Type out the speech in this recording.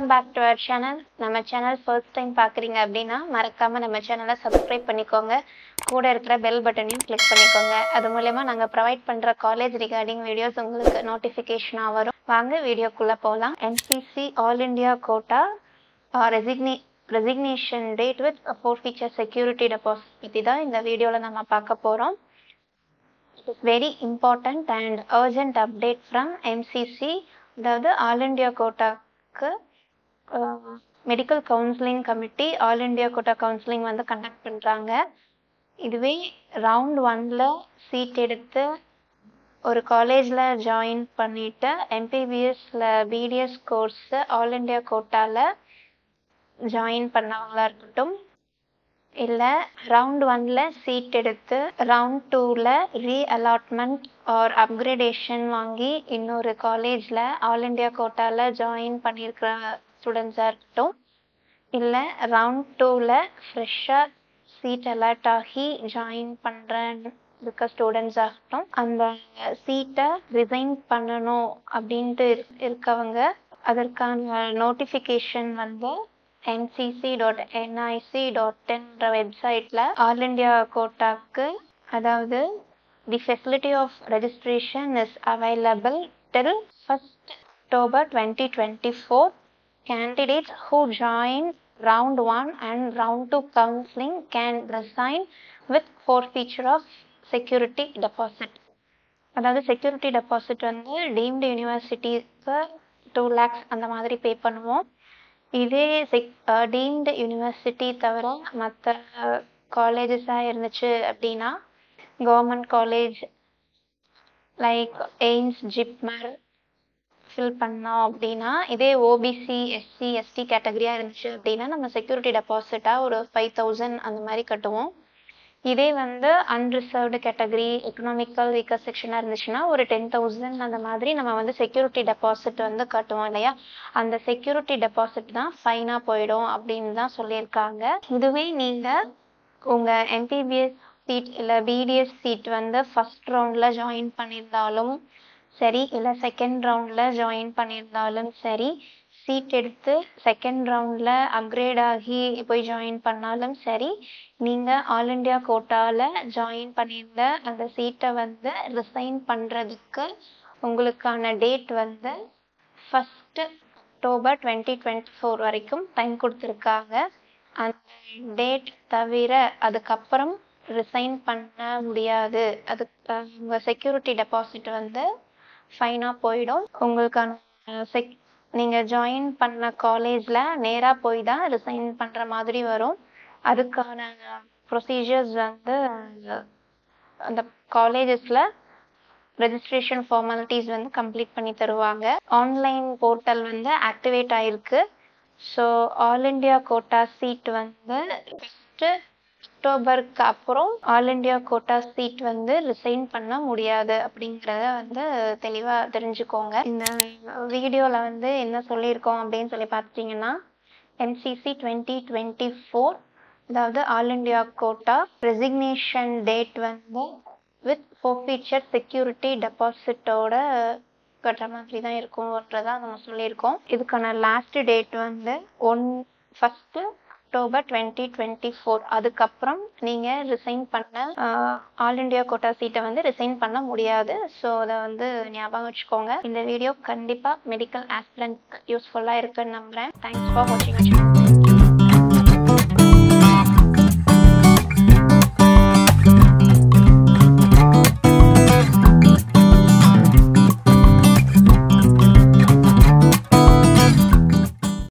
Welcome back to our channel. நம்ம channel first time பார்க்குறீங்க அப்படின்னா மறக்காம நம்ம சேனலை சப்ஸ்கிரைப் பண்ணிக்கோங்க. கூட இருக்கிற பெல் பட்டனையும் கிளிக் பண்ணிக்கோங்க. அது மூலமா நாங்க ப்ரொவைட் பண்ற காலேஜ் ரிகார்டிங் வீடியோஸ் உங்களுக்கு நோட்டிஃபிகேஷனா வரும். வாங்க வீடியோக்குள்ள போலாம். NCC All India Quota resignation date with a forfeiture security deposit பத்தி தான் இந்த வீடியோல நம்ம பார்க்க போறோம். It is very important and urgent update from MCC. அதாவது ஆல் இண்டியா கோட்டாக்கு medical counselling committee all India quota counselling வந்து கண்டக்ட் பண்ணுறாங்க. இதுவே ரவுண்ட் 1ல் சீட் எடுத்து ஒரு காலேஜில் ஜாயின் பண்ணிவிட்டு MPBSல BDS கோர்ஸு ஆல் இண்டியா கோட்டாவில் ஜாயின் பண்ணவங்களா இருக்கட்டும், இல்லை ரவுண்ட் 1ல் சீட் எடுத்து ரவுண்ட் 2ல் ரீஅலாட்மெண்ட் ஆர் அப்கிரேடேஷன் வாங்கி இன்னொரு காலேஜில் ஆல் இண்டியா கோட்டாவில் ஜாயின் பண்ணியிருக்கிற ஸ்டூடெண்ட்ஸாக இருக்கட்டும், இல்லை ரவுண்ட் 2ல் ஃப்ரெஷ்ஷாக சீட் அலாட் ஆகி ஜாயின் இருக்க ஸ்டூடெண்ட்ஸ் ஆகட்டும், அந்த சீட்டை ரிசைன் பண்ணணும் அப்படின்ட்டு இருக்கவங்க அதற்கான நோட்டிஃபிகேஷன் வந்து ncc.nic.in வெப்சைட்ல ஆல் இண்டியா கோட்டாக்கு, அதாவது the facility of registration is available till 1st October 2024. Candidates who join round 1 and round 2 counseling can resign with forfeiture of security deposit. அதாவது செக்யூரிட்டி டெபாசிட் வந்து டீம்டு யூனிவர்சிட்டிக்கு 2 lakhs அந்த மாதிரி பே பண்ணுவோம். இதே டீம்டு யூனிவர்சிட்டி தவிர மற்ற காலேஜஸாக இருந்துச்சு அப்படின்னா government college like AIIMS, JIPMER fill பண்ணோம் அப்படின்னா, இதே ஓபிசி, எஸ்சி, எஸ்டி கேட்டகரியாக இருந்துச்சு அப்படின்னா நம்ம செக்யூரிட்டி டெபாசிட்டாக ஒரு 5,000 அந்த மாதிரி கட்டுவோம். இதே வந்து அன்ரிசர்வ்டு கேட்டகரி, எக்கனாமிக்கல் வீக்கர் செக்ஷனாக இருந்துச்சுன்னா ஒரு 10,000 அந்த மாதிரி நம்ம வந்து செக்யூரிட்டி டெபாசிட் வந்து கட்டுவோம் இல்லையா. அந்த செக்யூரிட்டி டெபாசிட் தான் ஃபைனாக போயிடும் அப்படின்னு தான் சொல்லியிருக்காங்க. இதுவே நீங்கள் உங்கள் MPBS சீட் இல்லை BDS சீட் வந்து ஃபர்ஸ்ட் ரவுண்டில் ஜாயின் பண்ணியிருந்தாலும் சரி, இல்லை செகண்ட் ரவுண்டில் ஜாயின் பண்ணியிருந்தாலும் சரி, சீட் எடுத்து செகண்ட் ரவுண்டில் அப்கிரேட் ஆகி போய் ஜாயின் பண்ணாலும் சரி, நீங்கள் ஆல் இண்டியா கோட்டாவில் ஜாயின் பண்ணியிருந்த அந்த சீட்டை வந்து ரிசைன் பண்ணுறதுக்கு உங்களுக்கான டேட் வந்து 1st October 2024 வரைக்கும் டைம் கொடுத்துருக்காங்க. அந்த டேட் தவிர அதுக்கப்புறம் ரிசைன் பண்ண முடியாது. அதுக்கு உங்கள் செக்யூரிட்டி டெபாசிட் வந்து ஃபைனாக போயிடும். உங்களுக்கான நீங்கள் ஜாயின் பண்ண காலேஜில் நேராக போய் தான் ரிசைன் பண்ணுற மாதிரி வரும். அதுக்கான ப்ரொசீஜர்ஸ் வந்து அந்த காலேஜஸில் ரெஜிஸ்ட்ரேஷன் ஃபார்மாலிட்டிஸ் வந்து கம்ப்ளீட் பண்ணி தருவாங்க. ஆன்லைன் போர்ட்டல் வந்து ஆக்டிவேட் ஆகிருக்கு. So all India quota seat வந்து ஃபஸ்ட்டு அக்டோபருக்கு அப்புறம் ஆல் இண்டியா கோட்டா சீட் வந்து ரிசைன் பண்ண முடியாது அப்படிங்கிறத வந்து தெளிவாக தெரிஞ்சுக்கோங்க. இந்த வீடியோவில் வந்து என்ன சொல்லியிருக்கோம் அப்படின்னு சொல்லி பார்த்தீங்கன்னா, MCC 2024, அதாவது all India quota resignation date வந்து வித் ஃபோர்ஃபீச்சர் செக்யூரிட்டி டெபாசிட்டோட கட்டுற மாதிரி தான் இருக்கும்ன்றதான் நம்ம சொல்லியிருக்கோம். இதுக்கான லாஸ்ட் டேட் வந்து 1st October 2024. அதுக்கப்புறம் நீங்கள் ரிசைன் பண்ண ஆல் இண்டியா கோட்டா சீட்டை வந்து ரிசைன் பண்ண முடியாது. ஸோ அதை வந்து ஞாபகம் வச்சுக்கோங்க. இந்த வீடியோ கண்டிப்பாக மெடிக்கல் ஆஸ்பிரண்ட் யூஸ்ஃபுல்லாக இருக்குன்னு நம்புகிறேன். தேங்க்ஸ் ஃபார் வாட்சிங்.